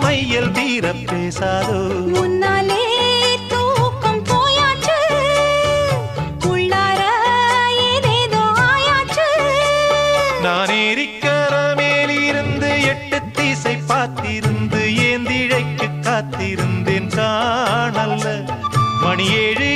மையல் தீர பேசாதோ முன்னாலே தூக்கம் போயாச்சு உள்ளார ஏதேதோ ஆயாச்சு நான் ஏரிக்கர மேலிருந்து 8 திசை பார்த்திருந்து ஏந்திழைக்கு காத்திருந்தேன் காணல்ல மணி 7